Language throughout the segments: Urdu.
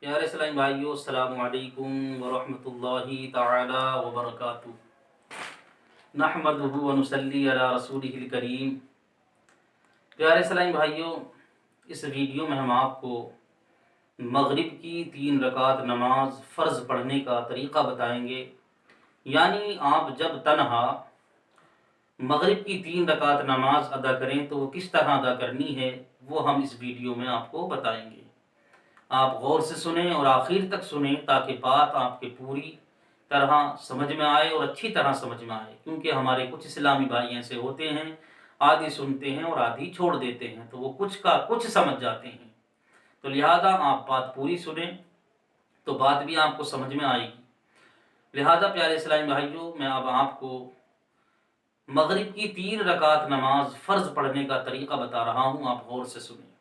پیارے اسلامی بھائیو، السلام علیکم ورحمۃ اللہ تعالی وبرکاتہ۔ نحمدہ ونصلی علی رسولہ الکریم۔ پیارے اسلامی بھائیو، اس ویڈیو میں ہم آپ کو مغرب کی 3 رکعت نماز فرض پڑھنے کا طریقہ بتائیں گے، یعنی آپ جب تنہا مغرب کی 3 رکعت نماز ادا کریں تو وہ کس طرح ادا کرنی ہے، وہ ہم اس ویڈیو میں آپ کو بتائیں گے۔ آپ غور سے سنیں اور آخر تک سنیں تاکہ بات آپ کے پوری طرح سمجھ میں آئے اور اچھی طرح سمجھ میں آئے، کیونکہ ہمارے کچھ اسلامی بھائی ایسے ہوتے ہیں آدھی سنتے ہیں اور آدھی چھوڑ دیتے ہیں، تو وہ کچھ کا کچھ سمجھ جاتے ہیں، تو لہذا آپ بات پوری سنیں تو بات بھی آپ کو سمجھ میں آئے گی۔ لہذا پیارے اسلامی بھائیوں، میں اب آپ کو مغرب کی 3 رکعت نماز فرض پڑھنے کا طریقہ بتا رہا ہوں، آپ غور سے سنیں۔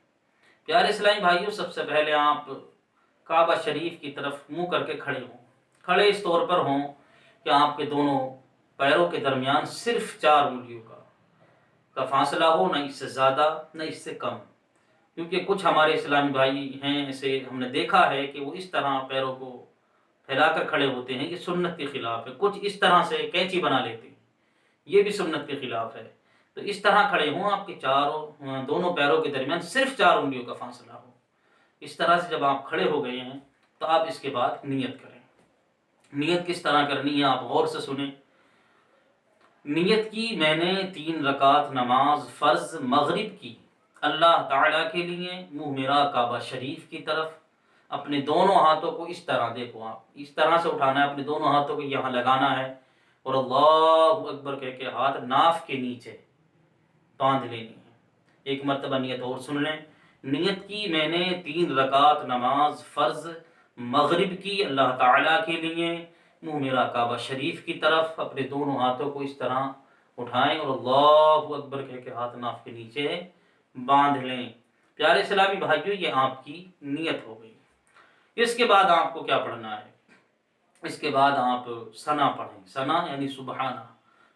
پیارے اسلامی بھائیوں، سب سے پہلے آپ کعبہ شریف کی طرف منہ کر کے کھڑے ہوں۔ کھڑے اس طور پر ہوں کہ آپ کے دونوں پیروں کے درمیان صرف 4 انگلیوں کا فاصلہ ہو، نہ اس سے زیادہ نہ اس سے کم، کیونکہ کچھ ہمارے اسلامی بھائی ہیں ایسے ہم نے دیکھا ہے کہ وہ اس طرح پیروں کو پھیلا کر کھڑے ہوتے ہیں، یہ سنت کے خلاف ہے۔ کچھ اس طرح سے کینچی بنا لیتے ہیں، یہ بھی سنت کے خلاف ہے۔ تو اس طرح کھڑے ہوں، آپ کے دونوں پیروں کے درمیان صرف 4 انگلیوں کا فاصلہ ہو۔ اس طرح سے جب آپ کھڑے ہو گئے ہیں تو آپ اس کے بعد نیت کریں۔ نیت کس طرح کرنی ہے، آپ غور سے سنیں۔ نیت کی میں نے 3 رکعت نماز فرض مغرب کی اللہ تعالیٰ کے لیے، منہ میرا کعبہ شریف کی طرف، اپنے دونوں ہاتھوں کو اس طرح، دیکھو آپ اس طرح سے اٹھانا ہے، اپنے دونوں ہاتھوں کو یہاں لگانا ہے اور اللہ اکبر کہہ کے ہاتھ ناف کے نیچے باندھ لینی ہے۔ ایک مرتبہ نیت اور سن لیں۔ نیت کی میں نے 3 رکعت نماز فرض مغرب کی اللہ تعالیٰ کے لیے، منہ میرا کعبہ شریف کی طرف، اپنے دونوں ہاتھوں کو اس طرح اٹھائیں اور اللہ اکبر کہہ کے ہاتھ ناف کے نیچے باندھ لیں۔ پیارے اسلامی بھائیوں، یہ آپ کی نیت ہو گئی۔ اس کے بعد آپ کو کیا پڑھنا ہے؟ اس کے بعد آپ ثنا پڑھیں۔ ثنا یعنی سبحانہ،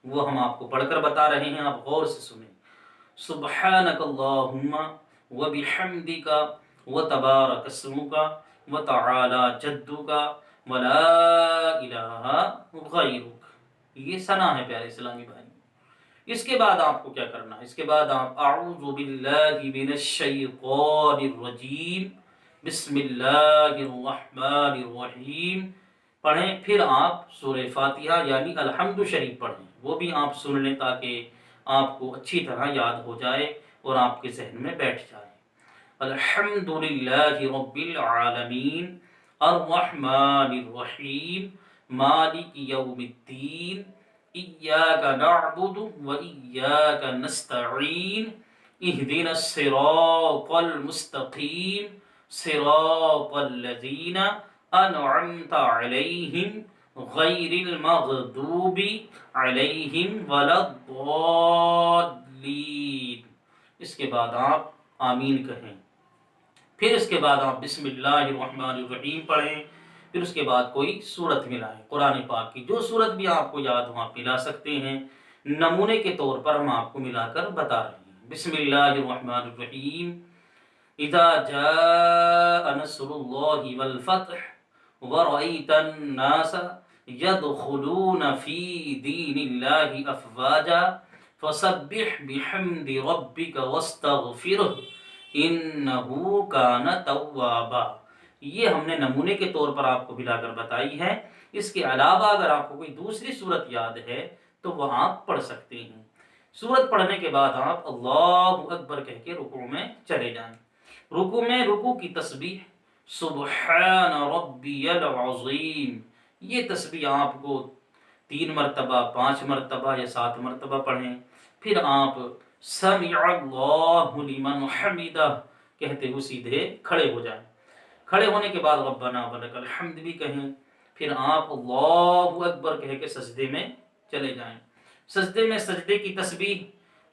وہ ہم آپ کو پڑھ کر بتا رہے ہیں، آپ غور سے سنیں۔ سبحانک اللہم وبحمدک وتبارک اسمک وتعالی جدک ولا الہ غیرک۔ یہ ثنا ہے پیارے اسلامی بھائی۔ اس کے بعد آپ کو کیا کرنا ہے؟ اس کے بعد آپ اعوذ باللہ من الشیطان الرجیم بسم اللہ الرحمن الرحیم پڑھیں۔ پھر آپ سورہ فاتحہ یعنی الحمد شریف پڑھیں، وہ بھی آپ سن لیں تاکہ آپ کو اچھی طرح یاد ہو جائے اور آپ کے ذہن میں بیٹھ جائے۔ الحمدللہ رب العالمین الرحمن الرحیم مالک یوم الدین ایاک نعبد و ایاک نستعین اہدنا الصراط المستقیم صراط الذین انعمت علیہم غیر المغضوب علیہم ولا الضالین۔ اس کے بعد آپ آمین کہیں۔ پھر اس کے بعد آپ بسم اللہ الرحمن الرحیم پڑھیں۔ پھر اس کے بعد کوئی سورت ملائیں، قرآن پاک کی جو سورت بھی آپ کو یاد ہو آپ ملا سکتے ہیں، نمونے کے طور پر ہم آپ کو ملا کر بتا رہے ہیں۔ بسم اللہ الرحمن الرحیم اذا جاء نصر اللہ والفتح ورأيت الناس يدخلون في دين الله أفواجا فسبح بحمد ربك واستغفره إنه كان توابا۔ یہ ہم نے نمونے کے طور پر آپ کو ملا کر بتائی ہے۔ اس کے علاوہ اگر آپ کو کوئی دوسری صورت یاد ہے تو وہ آپ پڑھ سکتے ہیں۔ سورت پڑھنے کے بعد آپ اللہ اکبر کہہ کے رکوع میں چلے جائیں۔ رکوع کی تسبیح سبحان ربی العظیم، یہ تسبیح آپ کو 3 مرتبہ 5 مرتبہ یا 7 مرتبہ پڑھیں۔ پھر آپ سمع اللہ لمن حمدہ کہتے ہوئے سیدھے کھڑے ہو جائیں۔ کھڑے ہونے کے بعد ربنا ولک الحمد بھی کہیں۔ پھر آپ اللہ اکبر کہہ کے سجدے میں چلے جائیں۔ سجدے میں سجدے کی تسبیح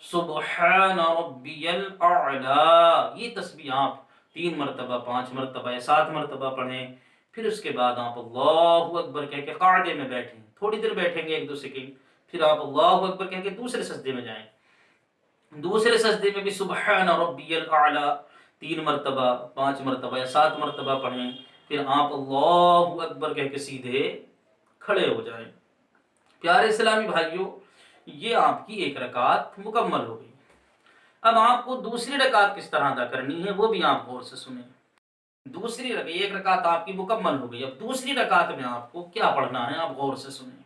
سبحان ربی الاعلی، یہ تسبیح آپ 3 مرتبہ 5 مرتبہ یا 7 مرتبہ پڑھیں۔ پھر اس کے بعد آپ اللہ اکبر کہہ کے قاعدے میں بیٹھیں، تھوڑی دیر بیٹھیں گے 1-2 سیکنڈ، پھر آپ اللہ اکبر کہہ کے دوسرے سجدے میں جائیں۔ دوسرے سجدے میں بھی سبحان ربی الاعلی 3 مرتبہ 5 مرتبہ یا 7 مرتبہ پڑھیں۔ پھر آپ اللہ اکبر کہہ کے سیدھے کھڑے ہو جائیں۔ پیارے اسلامی بھائیوں، یہ آپ کی ایک رکعت مکمل ہو گئی۔ اب آپ کو دوسری رکعت کس طرح ادا کرنی ہے وہ بھی آپ غور سے سنیں۔ ایک رکعت آپ کی مکمل ہو گئی، اب دوسری رکعت میں آپ کو کیا پڑھنا ہے آپ غور سے سنیں۔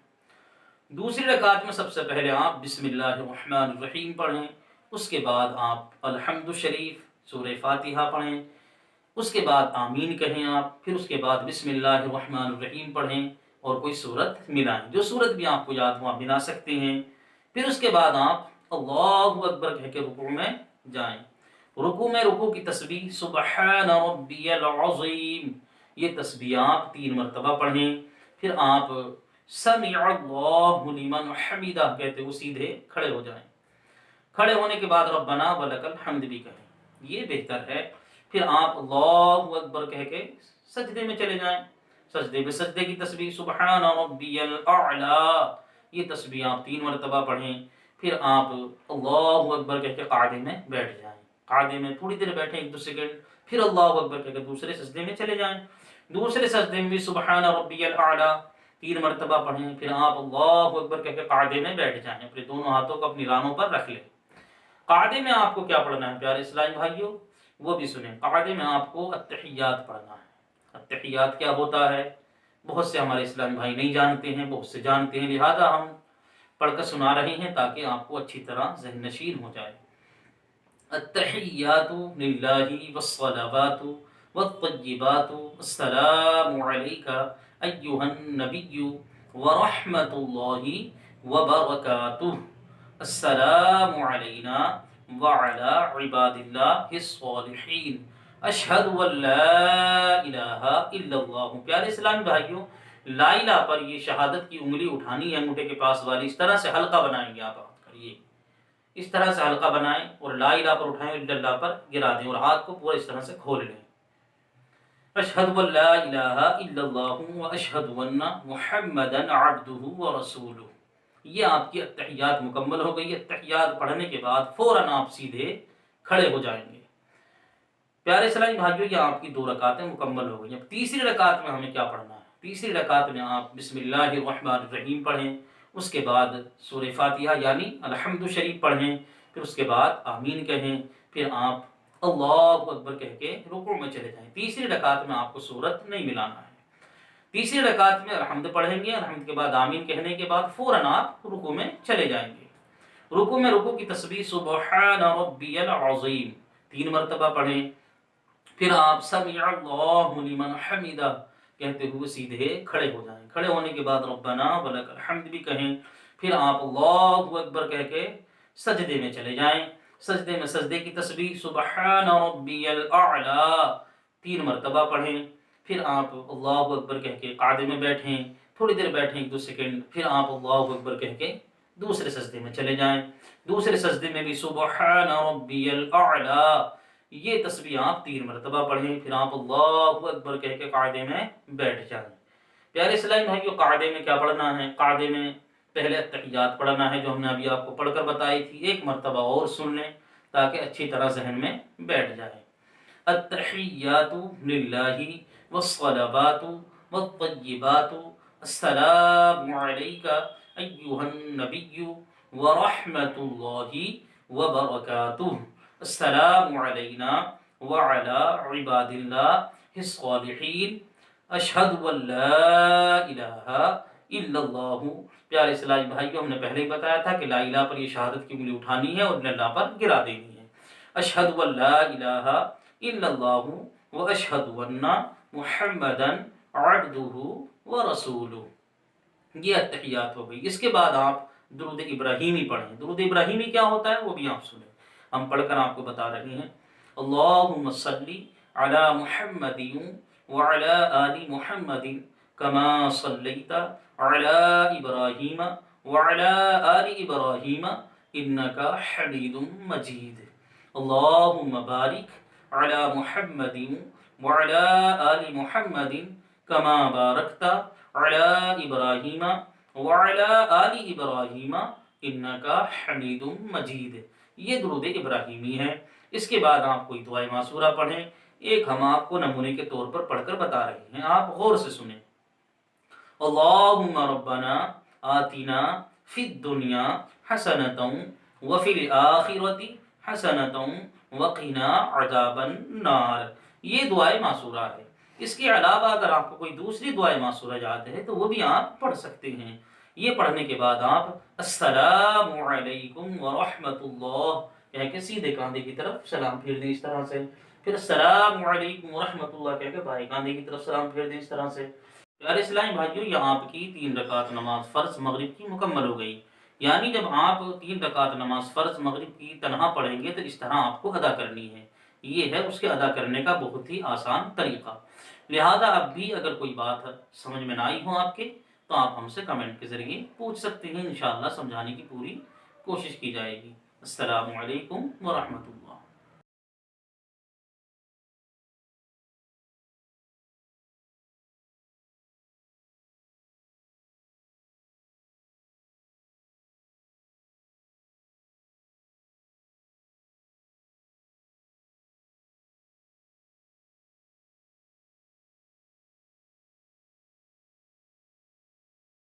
دوسری رکعت میں سب سے پہلے آپ بسم اللہ الرحمن الرحیم پڑھیں، اس کے بعد آپ الحمد شریف سورہ فاتحہ پڑھیں، اس کے بعد آمین کہیں آپ، پھر اس کے بعد بسم اللہ الرحمن الرحیم پڑھیں اور کوئی سورت ملائیں، جو سورت بھی آپ کو یاد ہو آپ ملا سکتے ہیں۔ پھر اس کے بعد آپ اللہ اکبر کہہ کے رکوع میں جائیں۔ رکوع کی تسبیح سبحان ربی العظیم، یہ تسبیح آپ 3 مرتبہ پڑھیں۔ پھر آپ سمع اللہ لمن حمدہ کہتے ہوئے سیدھے کھڑے ہو جائیں۔ کھڑے ہونے کے بعد ربنا ولک الحمد بھی کہیں، یہ بہتر ہے۔ پھر آپ اللہ اکبر کہہ کے سجدے میں چلے جائیں۔ سجدے کی تسبیح سبحان ربی الاعلی، یہ تسبیح آپ 3 مرتبہ پڑھیں۔ پھر آپ اللہ اکبر کہہ کے قاعدے میں بیٹھ جائیں، قاعدے میں تھوڑی دیر بیٹھیں 1-2 سیکنڈ، پھر اللہ اکبر کہہ کے دوسرے سجدے میں چلے جائیں۔ دوسرے سجدے میں بھی سبحان ربی الاعلی 3 مرتبہ پڑھیں۔ پھر آپ اللہ اکبر کہہ کے قاعدے میں بیٹھ جائیں، اپنے دونوں ہاتھوں کو اپنی رانوں پر رکھ لیں۔ قاعدے میں آپ کو کیا پڑھنا ہے پیارے اسلامی بھائیوں، وہ بھی سنیں۔ قاعدے میں آپ کو التحیات پڑھنا ہے۔ التحیات کیا ہوتا ہے بہت سے ہمارے اسلامی بھائی نہیں جانتے ہیں، بہت سے جانتے ہیں، لہذا ہم پڑھ کر سنا رہے ہیں تاکہ آپ کو اچھی طرح ذہن نشین ہو جائے۔ التحیات للہ والصلوات والطیبات السلام علیک ایھا النبی ورحمۃ اللہ وبرکاتہ، السلام علینا وعلی عباد اللہ الصالحین، اشہد ان لا الہ الا اللہ۔ پیارے اسلامی بھائیوں، لا الہ پر یہ شہادت کی انگلی اٹھانی ہے انگوٹھے کے پاس والی، اس طرح سے حلقہ بنائیں گے آپ کریے، اس طرح سے حلقہ بنائیں اور لا الہ پر اٹھائیں اور اللہ پر گرا دیں اور ہاتھ کو پورا اس طرح سے کھول لیں۔ اشہد ان لا الہ الا اللہ واشہد ان محمدا عبدہ ورسولہ، یہ آپ کی التحیات مکمل ہو گئی۔ التحیات پڑھنے کے بعد فوراً آپ سیدھے کھڑے ہو جائیں گے۔ پیارے اسلامی بھائیوں، یہ آپ کی 2 رکعتیں مکمل ہو گئی۔ اب تیسری رکعت میں ہمیں کیا پڑھنا ہے؟ تیسری رکعت میں آپ بسم اللہ الرحمن الرحیم پڑھیں، اس کے بعد سورہ فاتحہ یعنی الحمد شریف پڑھیں، پھر اس کے بعد آمین کہیں، پھر آپ اللہ اکبر کہہ کے رکوع میں چلے جائیں۔ تیسری رکعت میں آپ کو سورت نہیں ملانا ہے۔ تیسری رکعت میں الحمد پڑھیں گے، الحمد کے بعد آمین کہنے کے بعد فوراً آپ رکوع میں چلے جائیں گے۔ رکوع کی تسبیح سبحان ربی العظیم 3 مرتبہ پڑھیں، پھر آپ سمع اللہ لمن حمدہ کہتے ہوئے سیدھے کھڑے ہو جائیں۔ کھڑے ہونے کے بعد ربنا ولک الحمد بھی کہیں، پھر آپ اللہ اکبر کہہ کے سجدے میں چلے جائیں۔ سجدے کی تسبیح سبحان ربی الاعلی 3 مرتبہ پڑھیں، پھر آپ اللہ اکبر کہہ کے قاعدے میں بیٹھیں، تھوڑی دیر بیٹھیں 1-2 سیکنڈ، پھر آپ اللہ اکبر کہہ کے دوسرے سجدے میں چلے جائیں۔ دوسرے سجدے میں بھی سبحان ربی الاعلی، یہ تسبیح آپ 3 مرتبہ پڑھیں، پھر آپ اللہ اکبر کہہ کے قاعدے میں بیٹھ جائیں۔ پیارے اسلامی بھائیوں، قاعدے میں کیا پڑھنا ہے؟ قاعدے میں پہلے التحیات پڑھنا ہے جو ہم نے ابھی آپ کو پڑھ کر بتائی تھی، 1 مرتبہ اور سن لیں تاکہ اچھی طرح ذہن میں بیٹھ جائے۔ التحیات للہ والصلوات والطیبات السلام علیک ایھا النبی ورحمۃ اللہ وبرکاتہ، السلام علینا وعلی عباد اللہ الصالحین، اشہد ان لا الہ الا اللہ۔ پیارے اسلامی بھائیوں، ہم نے پہلے ہی بتایا تھا کہ لا الہ پر یہ شہادت کی انگلی اٹھانی ہے اور اللہ پر گرا دینی ہے۔ اشہد ان لا الہ الا اللہ واشہد ان محمدا عبدہ ورسولہ، یہ التحیات ہو گئی۔ اس کے بعد آپ درود ابراہیمی پڑھیں۔ درود ابراہیمی کیا ہوتا ہے وہ بھی آپ سنیں، ہم پڑھ کر آپ کو بتا رہے ہیں۔ اللہم صلی علی محمد وعلی آل محمد کما صلیت علی ابراہیم وعلی آل ابراہیم انک حمید مجید، اللہم بارک علی محمد وعلی آل محمد کما بارکت علی ابراہیم وعلی آل ابراہیم انک حمید مجید، یہ درود ابراہیمی ہے۔ اس کے بعد آپ کوئی دعائے معصورہ پڑھیں، ایک ہم آپ کو نمونے کے طور پر پڑھ کر بتا رہے ہیں، آپ غور سے سنیں۔ اللہم ربنا آتنا فی الدنیا حسنۃ وفی الآخرۃ حسنۃ وقنا عذاب النار، یہ دعائے معصورہ ہے۔ اس کے علاوہ اگر آپ کو کوئی دوسری دعائے معصورہ یاد ہے تو وہ بھی آپ پڑھ سکتے ہیں۔ یہ پڑھنے کے بعد آپ السلام علیکم ورحمۃ اللہ کہہ کے سیدھے کاندھے کی طرف سلام پھیر دیں اس طرح سے، پھر السلام علیکم ورحمۃ اللہ کہہ کے بائیں کاندھے کی طرف سلام پھیر دیں اس طرح سے۔ پیارے اسلامی بھائیوں، یہاں آپ کی 3 رکعت نماز فرض مغرب کی مکمل ہو گئی۔ یعنی جب آپ 3 رکعت نماز فرض مغرب کی تنہا پڑھیں گے تو اس طرح آپ کو ادا کرنی ہے۔ یہ ہے اس کے ادا کرنے کا بہت ہی آسان طریقہ۔ لہذا اب بھی اگر کوئی بات سمجھ میں نہ آئی ہو آپ کے تو آپ ہم سے کمنٹ کے ذریعے پوچھ سکتے ہیں، انشاءاللہ سمجھانے کی پوری کوشش کی جائے گی۔ السلام علیکم ورحمۃ اللہ۔